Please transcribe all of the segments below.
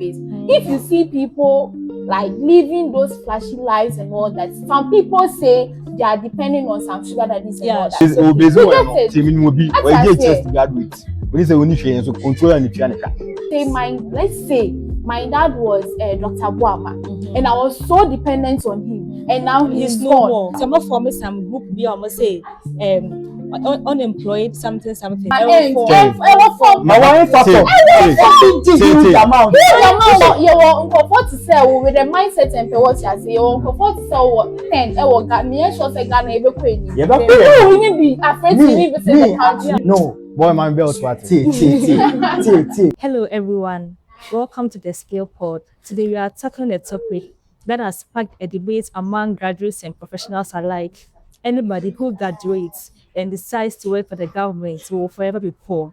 face. If you see people like living those flashy lives and all that, some people say they are depending on some sugar daddies and all that. So, let's say my dad was Dr. Boama, and I was so dependent on him, and now he's no gone. more. Some of them some book be almost say unemployed something. Comfort to sell with the mindset and what you say. Comfort to sell what 10. Me sure say Ghana ebe kweni. You will be afraid to leave the country. No, boy, my bell's what. Hello everyone, welcome to the Scale Pod. Today we are tackling a topic that has sparked a debate among graduates and professionals alike. Anybody who graduates and decides to work for the government will forever be poor.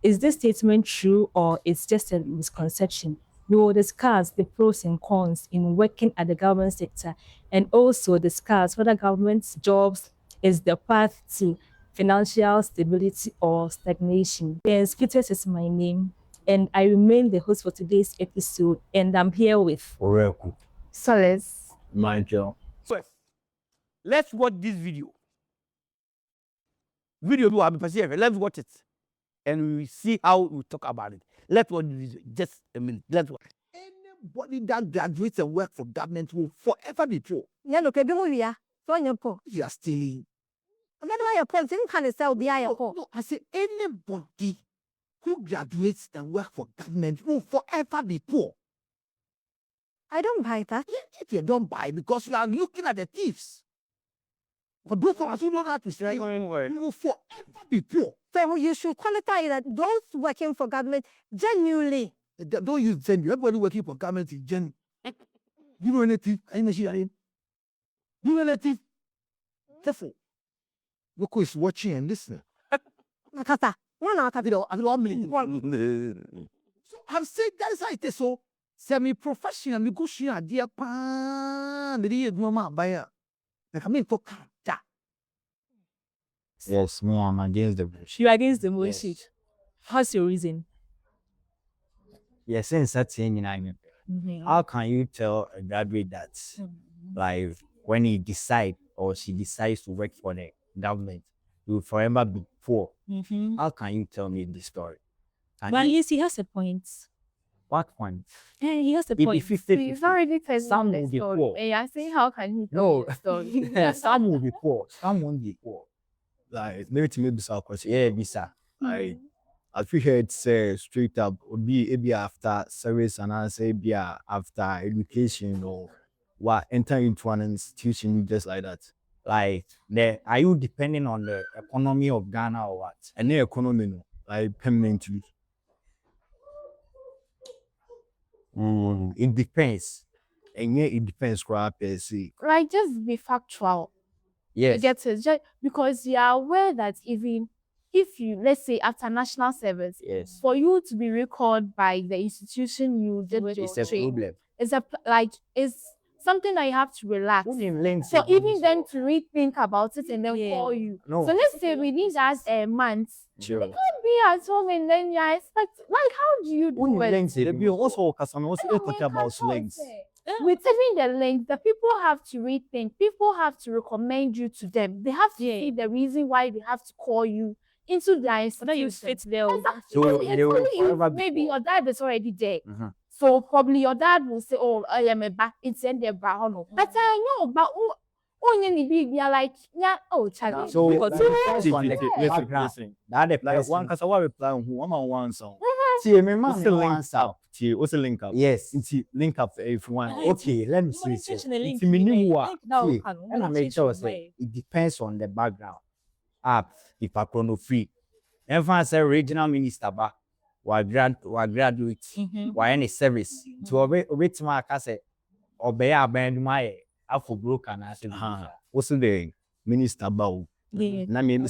Is this statement true or it's just a misconception? We will discuss the pros and cons in working at the government sector and also discuss whether government jobs is the path to financial stability or stagnation. Prudence Peters is my name and I remain the host for today's episode, and I'm here with Owuraku. Solace. Micheal. Let's watch this video. Let's watch it. And we see how we talk about it. Let's watch the video. Just a minute. Let's watch. Anybody that graduates and works for government will forever be poor. Yeah, look, we are poor. You are stealing. And that's why your poor. Didn't kind of sell the eye. No, I say anybody who graduates and works for government will forever be poor. I don't buy that. If you don't buy, because you are looking at the thieves. But those of us who know how to say, you will forever be poor. So you should qualify that those working for government genuinely. Don't use genuine. Everybody working for government is genuine. You know anything? You know anything? Therefore, Loco is watching and listening. Nakata. So I'm saying that is how it is. So semi-professional, we go share a dear pan. The dear mama buyer. Like I mean for character. Yes, me, I'm against the bullshit. you against the motion. Yes. How's your reason? Yes, since that's saying, how can you tell a graduate that, like, when he decides or she decides to work for the government, you will forever be poor? How can you tell me this story? Well, yes, he has a point. What point? Yeah, he has a point. He's already telling some the will be story. poor. And I say, how can he tell No, the story? some will be poor. Some won't be poor. Like, maybe this question. Yeah, Bisa. Like, I feel here it's straight up would be after service and I say be after education or what enter into an institution just like that. Like, are you depending on the economy of Ghana or what? And the economy, no, like permanently. It depends. And yeah, it depends crap see. Like, just be factual. Yes. Get it? Just because you are aware that even if you, let's say, after national service, Yes. for you to be recalled by the institution you did your It's a training, problem. it's something that you have to relax. So even then to rethink about it and then call you. No. So let's say within just a month, Sure. you can't be at home and then you expect, like, how do you do it? There be also talking about links. With even the link, the people have to rethink. People have to recommend you to them. They have to see the reason why they have to call you into the institution. Whether you fit there. So maybe your dad is already there. So probably your dad will say, "Oh, I am a back. It's in the brown." But I know, but you are like, yeah, oh, child. So listen. that like one because I reply on one song. See, me man, what's the link up? Yes, it's link up for everyone. Okay, let me see. It's and I make sure say it depends on the background. If I chrono free, everyone say regional minister back, graduate, any service. To wait my say, obey a band my for broken. I said, what's the minister bow? Na me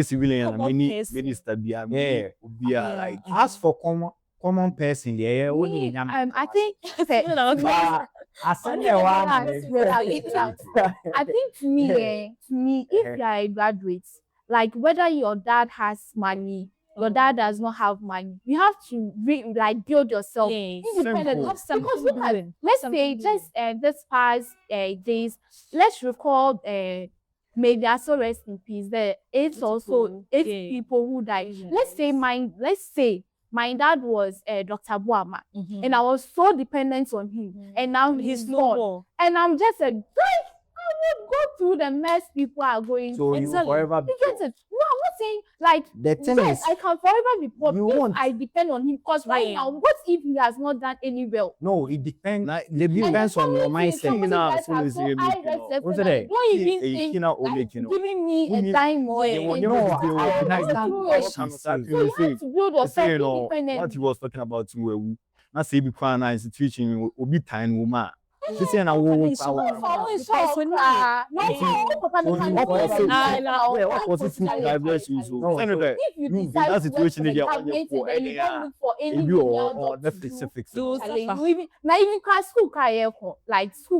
civilian, minister be like ask for common person there. I think I think to me, if you are a graduate, like whether your dad has money your dad does not have money. You have to build yourself independent. Because look at, let's say just this past days, let's recall maybe also rest in peace. There is also 8 people who died. Let's say my dad was Dr. Buama, and I was so dependent on him, and now he's gone. And I'm just I would go through the mess people are going through. So you forever be poor. No, I'm not saying like the thing yes, is, I can forever be poor if I depend on him. Because right now, what if he has not done any well? No, it depends. It depends on your mindset. Don't even think giving me a dime more. So you have to build yourself independent. What he was talking about, not say be crying an institution, will be time woman. This is an old power. That situation in now even school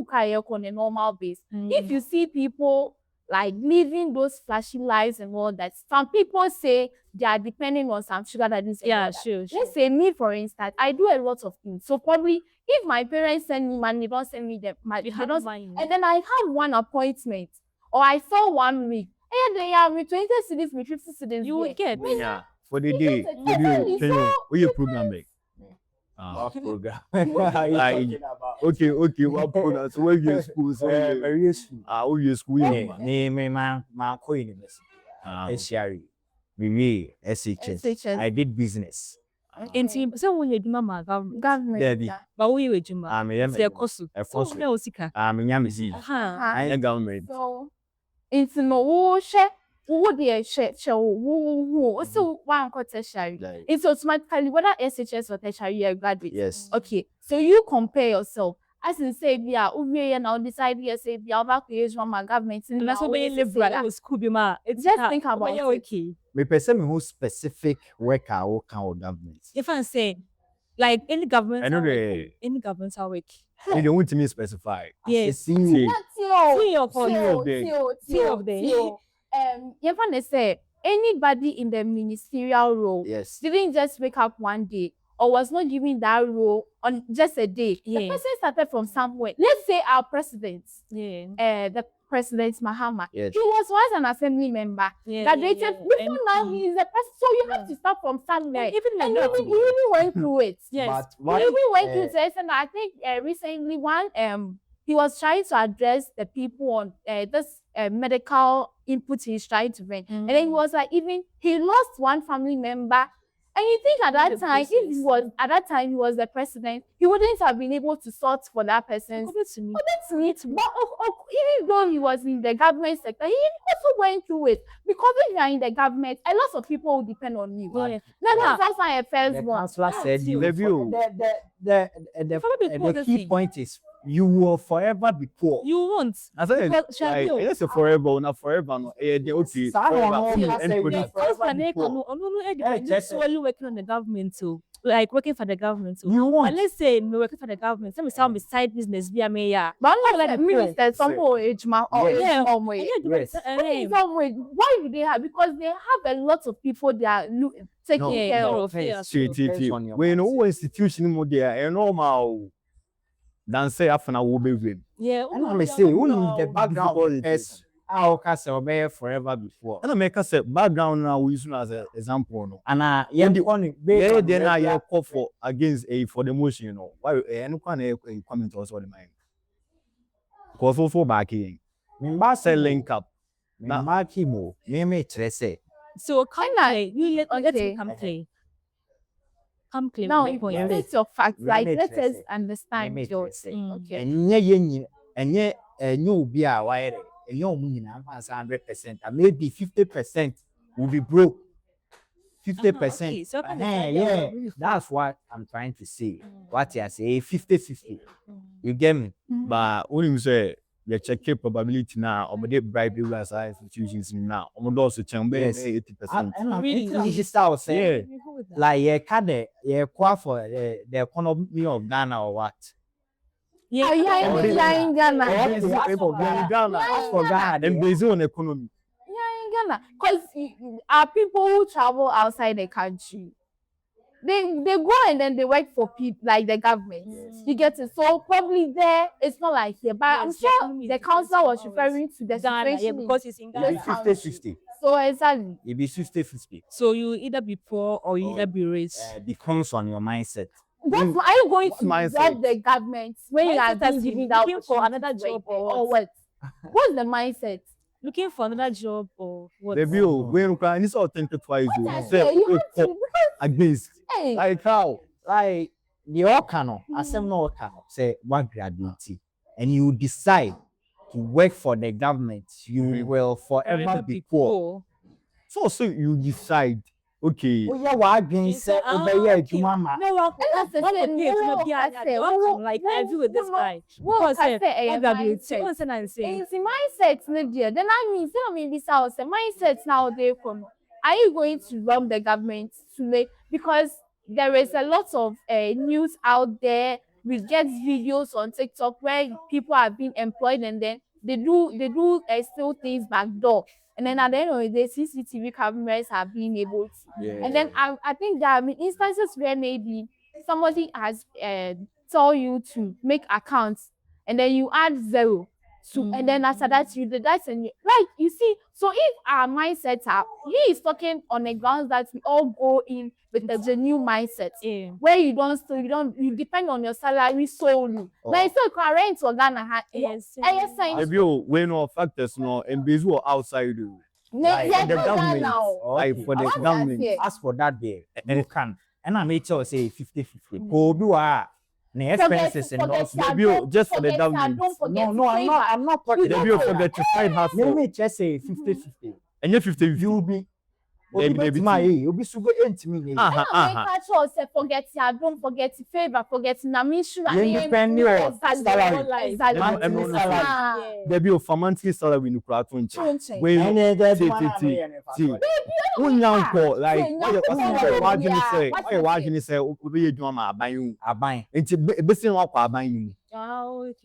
career on a normal base. If you see people like living those flashy lives and all that, some people say they are depending on some sugar daddies. Yeah, sure. Let's say me, for instance, I do a lot of things. So probably if my parents send me money, they don't send me the money. And then I have one appointment or I saw 1 week. And they are with 20 cities, with 50 cities. You will get. Yeah. For the day, what your program make? Program. Okay. What program? So where you school? Where you school? Me, my co-university. Tertiary. Me, SHS. I did business. So when you do mama government, but we were Juma. I'm a government. So it's no share. Who the share? So one tertiary. It's automatically whether SHS or tertiary you graduate. Yes. Okay. So you compare yourself. As in say, we now decide we say we are back to use one government. And that's what we live right. It's just think about it. Okay. Me person who specific worker or government. If I say, like any government, I know any governments are work. You don't want me specify. Yes. Say anybody in the ministerial role, yes, didn't just wake up one day or was not given that role on just a day. The person started from somewhere. Let's say our president, the President Mahama. Yes. He was once an assembly member. Graduated before now he is a person. So you have to start from somewhere. Even and he really went through it. Yes. But he really went through it. And I think recently he was trying to address the people on this medical input he's trying to bring. And then he was like, even he lost one family member. And you think at that time, if he was the president, he wouldn't have been able to sort for that person. But even though he was in the government sector, he also went through it. Because when you are in the government, a lot of people will depend on you. That's why I first one. Counsellor said the key point is you will forever be poor. You won't. I said, it's a forever, not forever. No, okay. Just working on the government too. Like working for the government too. You want? And let's say me working for the government. Let me start my side business via me. But like the minister, some age man or some way. Why do they have? Because they have a lot of people they are taking care of. We know institution more there, normal. Than say after I will be with. Yeah, and I say only the background is our castle be forever before. And I make us a background now we use as an example. No, and the only then I call for against for the motion. You know why? Any kind comment also the mind. Cause also back in. Me say link up. Na marky mo. Me say. So can you let come play. Now, it's your facts. Like, let us understand your thing. Okay. And you be a wire, and you mean 100%, and maybe 50% will be broke. 50%. So that's what I'm trying to say. What I say, 50-50. You get me? But when you say, you check probability now, or they bribe you as institutions now, or also check 80%. Really? This is how say, like, you quite for the economy of Ghana or what? Yeah, in Ghana. Ghana. For Ghana, and based on economy. Ghana, because our people who travel outside the country, they go and then they work for people like the government. You get it. So probably there it's not like here, but I'm sure the council was referring to the situation because it's in Ghana. 50-50. So exactly. It be 50-50. So you either be poor or you either be rich. Depends on your mindset. What are you going to mindset? rob the government when you are being given that looking for another job or what? What's the mindset? Looking for another job or what? The bill when you can it's all think twice. You have to, Against hey, like how Like the Okano, asem no Okano, say one graduate, and you decide to work for the government, you will forever be poor. so you decide, okay. Oh yeah, what being said, obey you, mama. No, that's the same. Like I agree with this guy. What I say, It's mindset, Lydia. Then I mean, tell me this house, the mindset now they from. Are you going to rob the government today? Because there is a lot of news out there. We get videos on TikTok where people are being employed and then they do steal things backdoor. And then at the end of the day, CCTV cameras have been able to. Yeah. And then I think there have been instances where maybe somebody has told you to make accounts and then you add 0. So, and then after that, you did that, and like you see, so if our mindsets are, he is talking on the grounds that we all go in with the genuine mindset, where you depend on your salary solely. Like so, current or Ghana, yes, Maybe when no factors no, and based on outside you. Like the government, like for the government. As for that day, you can, and I make sure say 50-50. Go do the expenses and also just for the government. No, I'm not talking. The bill forget to find half. Let me just say 50-50. And you 50, you'll be. You'll be so good into me. Forget ya, don't forget favor, forget Namishu. There be a monthly salary in the platform. When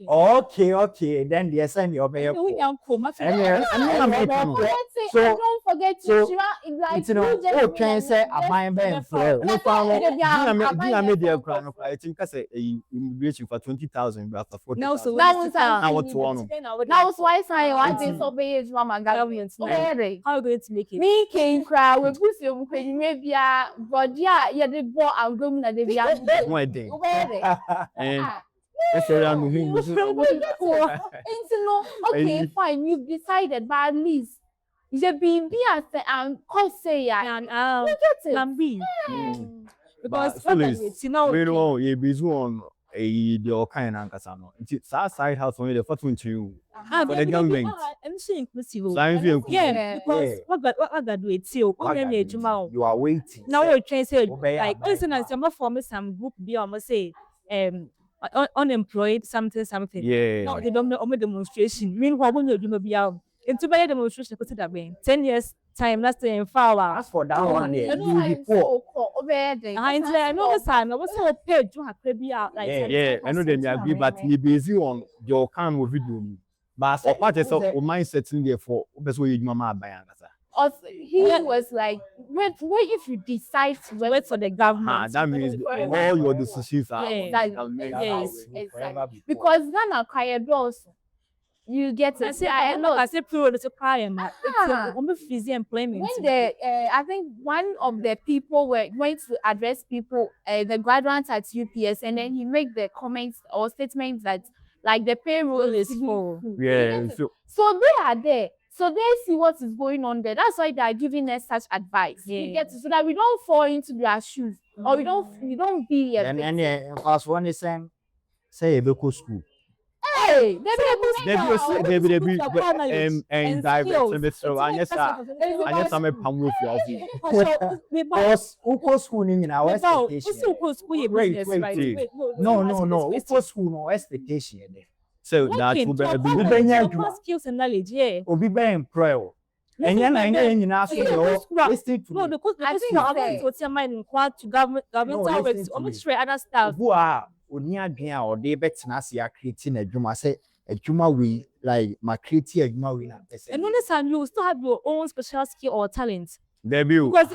okay. Then the send your mail. Don't forget to like oh, can say a mind bank for I think I say immigration for 20,000 after 40. now why say one thing so be mama government how are you going to make it? Me can cry we push you maybe but yeah the boy and go na dey bia okay fine you've decided but at least you be and cause say and can be because we know you be on the kind of casano. It's our side house only the first one to you for the government. I'm so inclusive. Because what do it till you are waiting. Now you're trying to say like listen as I'm for me some group be almost say unemployed something. Yeah. No, they don't know demonstration. Meanwhile, when you do be out into by demonstration, put it away. 10 years time, that's the power. As for that one, I know I was so paid to have baby out like I know them agree, but you busy on your kind of video. But or part of mindset in there for best way you mama buy. He was like, what if you decide to work for the government? That means all your decisions are exactly. Because Ghana quiet doors. You get to say I say Prudence Peters. It's busy employment. When I think one of the people were going to address people, the graduates at UPS, and then he made the comments or statements that like the payroll is full. Yeah. So they are there. So they see what is going on there. That's why they are giving us such advice. You get to, so that we don't fall into their shoes or we don't be here. And as one is saying, say a local school. Hey, they be and direct so I guess I'm a pamro for because uko school in our expectation. Wait. No. Uko school no expectation. So that will be skills and knowledge, Obi be employed. And then you know, listen to no, because I think I'm going to what's your mind in quad to government always almost other stuff. Who are Unia Bia or they bet Nasia creating a drum. I say a juma we like my creative juma we na person. And understand, you still have your own special skill or talent. Debut. Because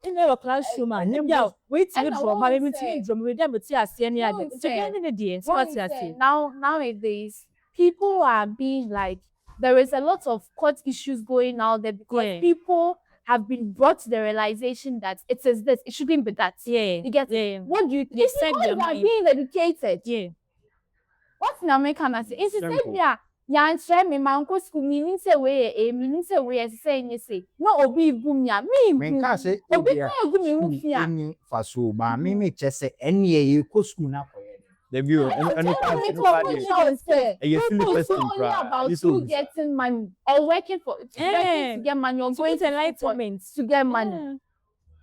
in our classroom, yeah, wait till And I from won't my say- from with them, but yeah, senior. Won't So say- the day, so What what's is that? it? Nowadays, people are being like, there is a lot of court issues going out there because Yeah. people have been brought to the realization that it is this, it shouldn't be that. Yeah, You get yeah. What do you think? They set People their are mind. being educated. Yeah. What's in American as it? It's the Simple. same yeah. Yeah, and me, my uncle school, meaning say way, meaning say way, saying you say, no, obi boom ya, me, Me can say obi yeah. go me move ya. Any for so but me just say any you go school na for you. Debut. And you still the It's person, not only about This you was getting money or working to get money or going to enlightenment. to get money.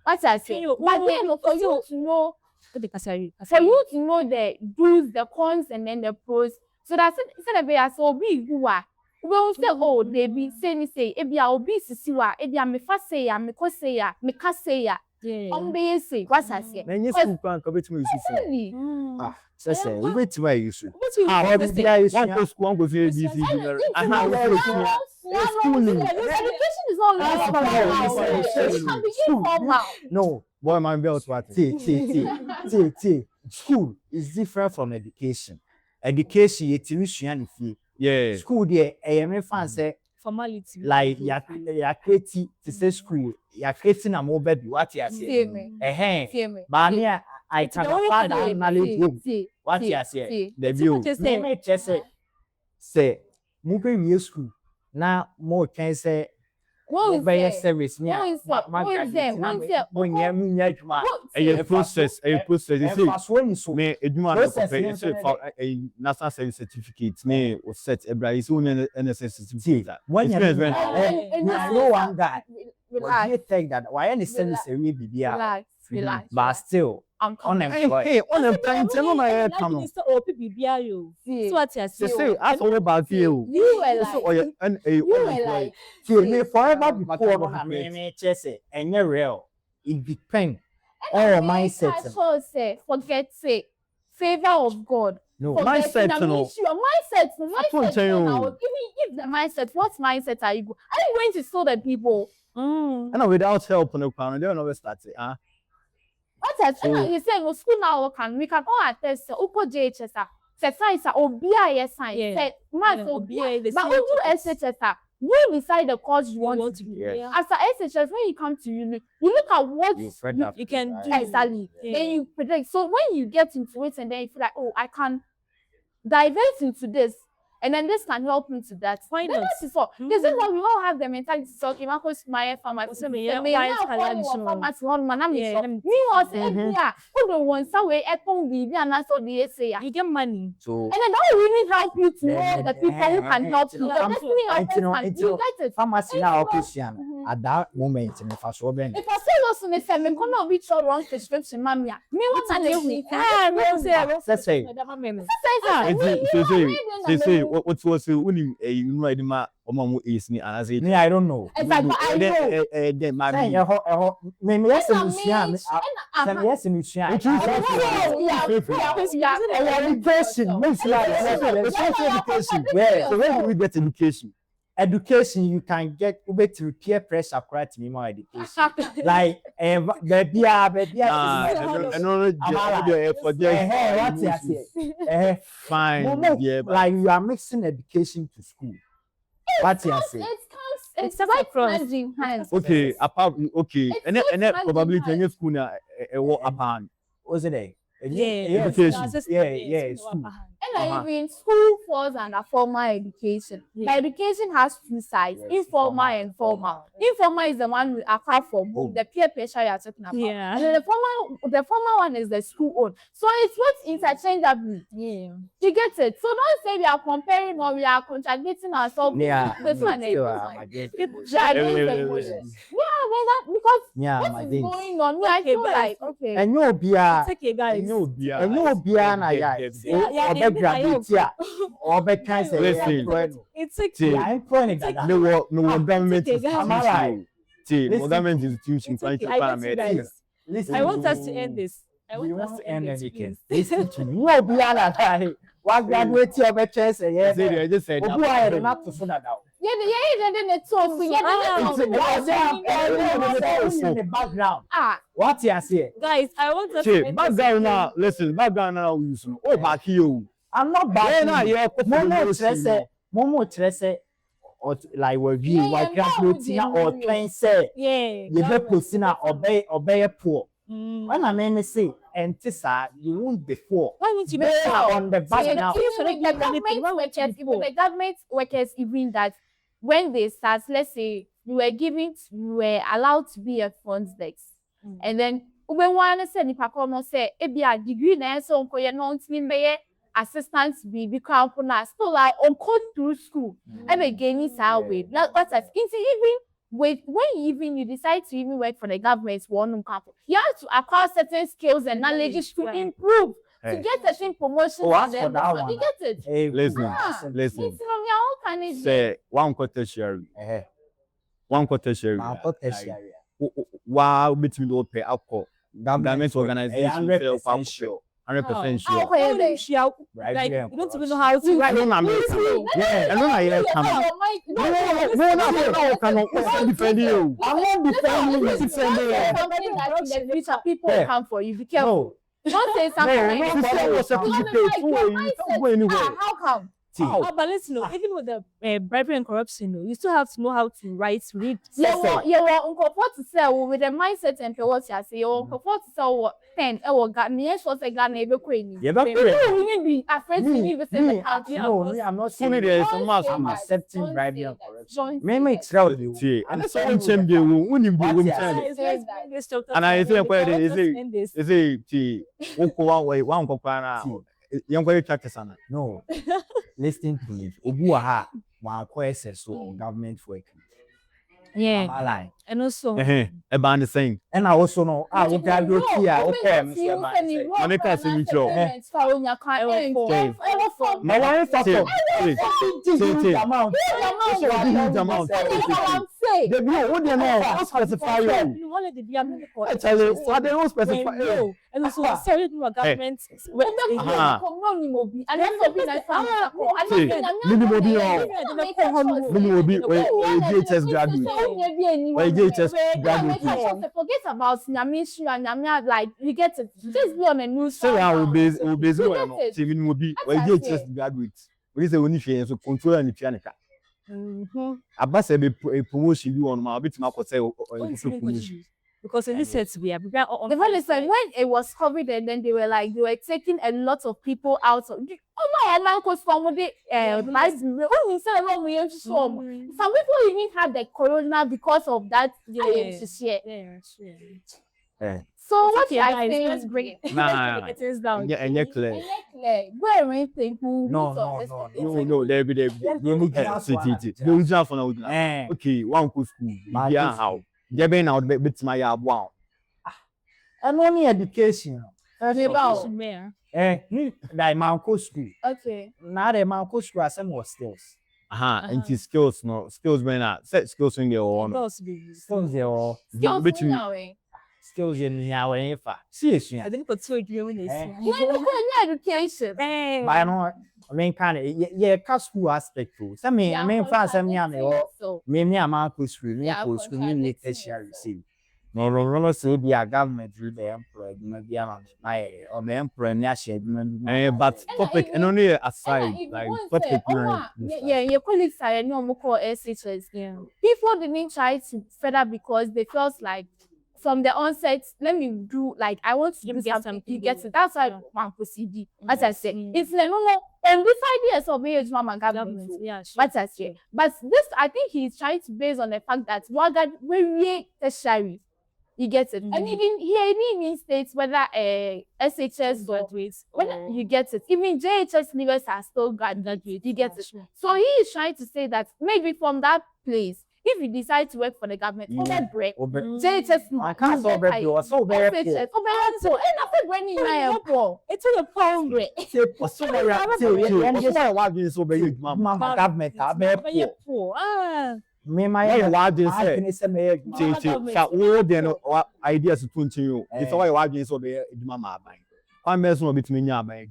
What I say, You- but then for you to know, for you to know the do's, the cons, and then the pros. So that's it. Instead of being so big, who are we will say, oh, they be say, ebi a obi sisiwa, ebi a me fa say ya, me ko say ya, me ka say ya. Be say, what I say. Then yes, you can come to me. Really? Ah, say we wait to you so. What will Ah, what be I One go school, one go see ABC. Education is all formal. No, Boy, my belt what? School is different from education. Education you tuition fee. Yeah. School there me fan say formality. like ya creating to say school ya creating a mobile what you say. See me. But me I can find that knowledge what you say. Debut. Me just say moving new school now more can say mobile service me a process. You see. Me, eduma na Process kofe. ni It's so a national service certificate. Me, o set ebra. It's only NSS certificate. when you It's very I know one guy Relax. you take that why any service we be there Relax. but still I'm coming. unemployed. Hey, on the time, tell me my come. Or PBBI. See. So what you So say? say, ask all about you. You were So, like, you were like, See, me forever before no me chese and real. It depends on your mindset. I saw say, forget say, favor of God. No, Mindset, Forget, you know. Your mindset, what tell you. now. Even if the mindset, what mindset are you? Are you going to show the people? And without help on the panel, they don't know where start it. Ah, What I tell you say, no school now we can all attest. Oko JHS, say science, obia yes science. Yeah. Say math, Yeah, obia. the But same when you SHS, you decide the course you want to do. Yes. After SHS, when you come to uni, you look at what You can do exactly. Yeah. Then you predict. So when you get into it and then you feel like, oh, I can divert into this, and then this can help me to that. Why Then not? that is all. This is why we all have the mentality to talk about my farmer. Also, me, yeah, white color, Yeah, let me- Me was yeah. Who don't want some way at home baby and that's what they say. And You get money. So then that will really help you to know Then- the people who can help you. The I'm- destiny of until- this man. You get it. pharmacy now Christian at that moment in the first one. If I say what's in the same, I'm gonna be sure wrong prescription, mammy. Me what's an issue? Say say, what was winning a united ma or mamma is me as it. me I don't know. I know. Then my Say me yes in Lucian. Say yes in Lucian. Education makes education. Where So where do we get education? education you can get to peer pressure correct me more education. Like baby I know for fine. Yeah, like you are mixing education to school. What you say? It's It's like across. merging hands. okay, apart okay, It's and so then challenging, probably right? 10 school na what upon. Was it there? Yeah, Education. School. And even school falls under formal education. Yeah. The education has two sides, Yes, informal informal. and formal. Informal is the one we apart from home, the peer pressure you are talking about. Yeah. And then the formal one is the school own. So it's what interchangeable. Yeah. You get it? So don't say we are comparing or we are contradicting ourselves. Yeah. This one is people dragging Yeah. the emotions. Yeah, well, that because Yeah, my what is days. going on? I Okay, feel but- like okay. And you be a It's okay, guys. No, yeah. and you be an I Yeah, or be graduate here or be cancer. Listen. It's okay. See, I'm calling that. no government it's okay, guys. Am I right? See, Listen. government institution It's trying okay. to I want you paramedic. guys. Listen. I want us to end this. I We want us want to end it, anything. please. Listen to me. You be an I. What graduate your bachelor's? Yes, I just said who are you not to so that now? Yeah, then the talk. In the background. Ah, What you say? Guys, I want to Che, background now, listen, background now we use. Oh, back here. I'm not bad. Yeah, Momo Tresse or like review what graduate or train say. Yeah. You be posting obey poor. When I mean say and tisa you won't before. Why would you They make are on the back now. the government workers even that when they start, let's say you were allowed to be a front desk, and then when one said if I say a degree na so ko ye no ntimi assistant be crown na still like on code through school and again is our way. What as even when you decide to even work for the government you have to acquire certain skills and knowledge to improve to get a certain promotion. Ask for that one. You get it? Hey, listen. Say one quarter share. One quarter share. Wow, between the pay alcohol. Government organization 100% sure. 100% sure. Like, you don't even know how to write. Yeah, I know I hear coming. No, defending you. I'm not defending you. People come for you. Be careful. Don't say something. How come? But listen, even with the bribery and corruption, you still have to know how to write, read. You want to sell with the mindset and what you say. You want to sell 10. Oh, God, me so say God never queen. You don't be afraid to leave the country. No, I'm not saying there is a mass. I'm accepting bribery and corruption. Maybe Maybe tell you. See, and so I'm saying they will and I say where is it one kokwana young way practice on. No. Listen to me. Obuaha, one question so government work. Yeah. And also, about the same. And I also know we can go here. Okay, Monica Simicho. My wife amount. The bill, what do you know? Specify you. I tell you, what they don't specify. And also, sorry, government. Forget about Namishu and Namia, like you get it. Just be on a news. So I will be even will be just graduate. We say only share so control and pianica. Abba say a promotion you on my bit my promotion. Because in this sense we are the funny is when it was COVID and then they were taking a lot of people out of my uncle from the some people even had the corona because of that. So what I say is bring it is down. Yeah, and clear. Where anything no, there be okay, one school. Yeah, how? Jebe na odbe betima ya abo and only education about like my uncle school. Okay. Now the my uncle school has more skills. And skills no skills when set skills in your skills your skills in our infa. See, I think for 2 years education. By no, I mean, kind of, yeah, school aspect too. I mean, fast, I mean, my uncle school, me tertiary receive. No, say be a government will be employed, maybe or the employer, but topic and only aside, like topic. Yeah, your colleagues are no call SHS. Yeah, people didn't try to further because they felt like. From the onset, let me do like I want to do something. You get it. That's why one proceed. As I said, it's like no, and this idea is of age mama government. Yeah, sure. But I say, but this I think he's trying to base on the fact that what that we tertiary. You get it. And even here, even states whether SHS graduates, whether you get it. Even JHS leaders are still graduates. You get it. So he is trying to say that maybe from that place. If you decide to work for the government, break. JHS, I can't so very poor. So very poor. And after when you are poor, it's a pound break. So very so very mama government are very poor. Me my wife say then ideas to continue. It's why you so be mama ban. One person will be to me nya ban.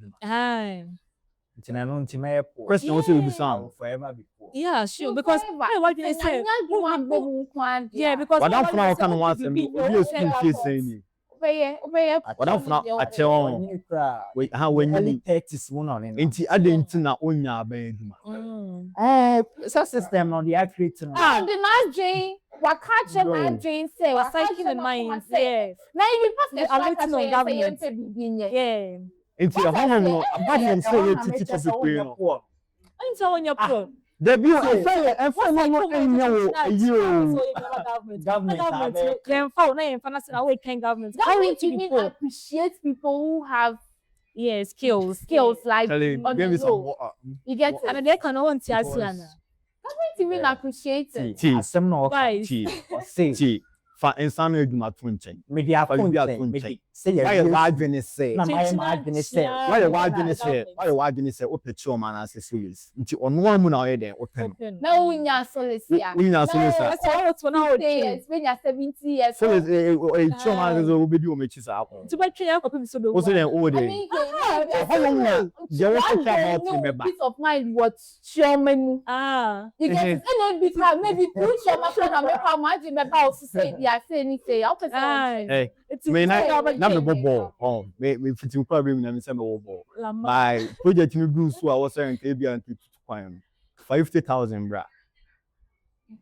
Question also will be sound. Forever be poor. Yeah, sure. Because what did I say? Yeah, because But that for now kind of wants to be a school fees saying. But that for now I tell wait how when you 30s one on it. inti adenti na onya abeduma. So system on the accurate. The last dream, what catch a man dream say, was psychic in mind. Yes. Now you pass the Allocating on government. Yeah. Inti a home apart from say titi to be no. I'm telling you, pro. The view I say and for no you Government. Then for now, financial away can government. Government even appreciate people who have skills like on the road. You get it? And they can all want to ask Government even appreciate it. Asem no Guys. say fa insano eduma to nchen. media Nchen. say Why you wadwene say? na my adwene say Why you wadwene say? O petrol man as serious. Nti ono amu na oye den open. Now we are Solace here. We na Solace. That's what's one hour. Yes, when you're 70 years So old. it's choma man go be do o mechi sa akon. To buy train for people so be. O say den o I dey. mean, How long na there is talk about remember. peace of mind what Chairman. You get it? And then maybe two Chairman and make how much remember also say they are saying say how person. Hey, me na me bobo. Oh, me fitim kwa be me na me say me bobo. My project me do so I was saying KB and 50,000 bra.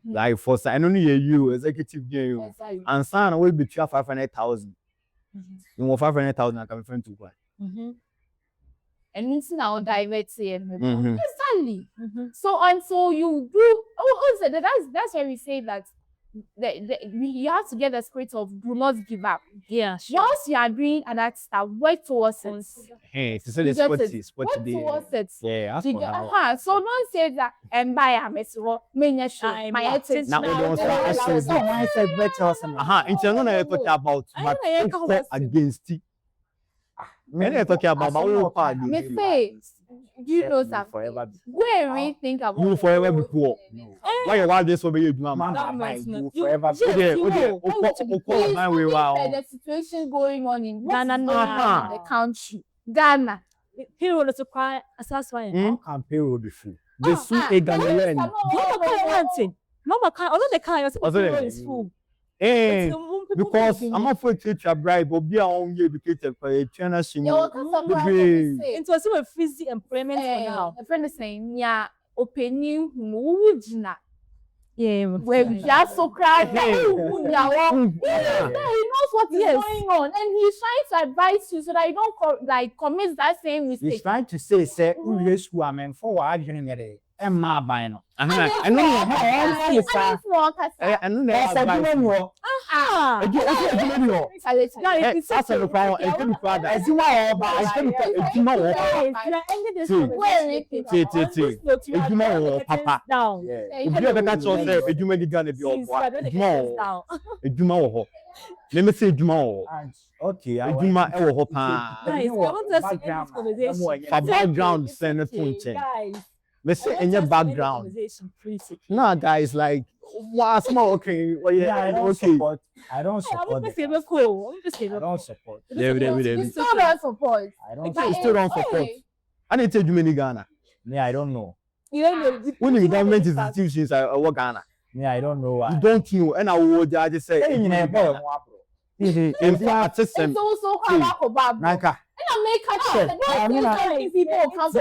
Like for I don't need you executive you. And son will be 500,000. You want 500,000 I can friend to quite. And it's now direct saying exactly. So you do that's why we say that you have to get the spirit of do not give up. Yeah, Once you are doing and that's that work towards it. Hey, to say the spot Work towards it. Yeah, that's So don't say that and buy a mess or many show my head now we don't say I said better something. Inti no na talk about but against it. Me na talk about our part. Me say you know something. Forever Where we think about You forever be poor. Why you want this over you do man? forever the situation going on in the country. Ghana. People to cry assassin. can payroll be free. The sue a Ghanaian. No, although they can't, it's full. Eh, because I'm not for teacher bribe or be on you educated for a trainer senior. It was a physical employment for now. A friend is saying, yeah, opening who Yeah, where we just so cry. He knows what is going on, and he's trying to advise you so that you don't commit that same mistake. He's trying to say, who is who I mean for what you need and my bino. I know. Let me say Juma. Okay, Juma background send let's say in your background. No, guys, like, what's more okay? Well, yeah, I don't okay. support. I don't support. I don't support. You still don't support. I don't Okay, still don't support. I need to tell you many Ghana. Yeah, I don't know. You don't know. When the government institutions are what Ghana. Yeah, I don't know why. You don't know, and I would just say, in fact, It's also how about Nanka. people come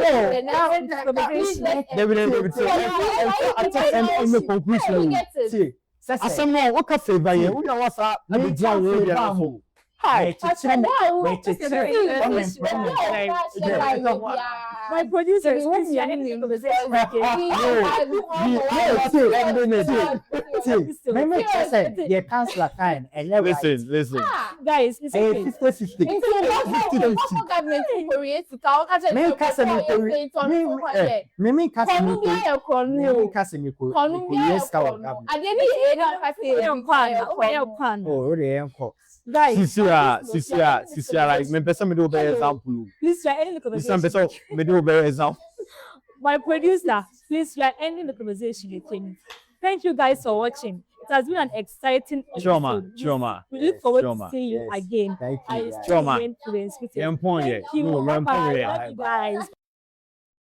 My producer is listen. Guys, Sisira, like me person me do better example. Please, you are ending the conversation. This person me do better example. My producer, please, you are ending the conversation with him. Thank you guys for watching. It has been an exciting episode. Choma. We look forward to seeing you again. Thank you. I still went to the Thank you, Bye, guys.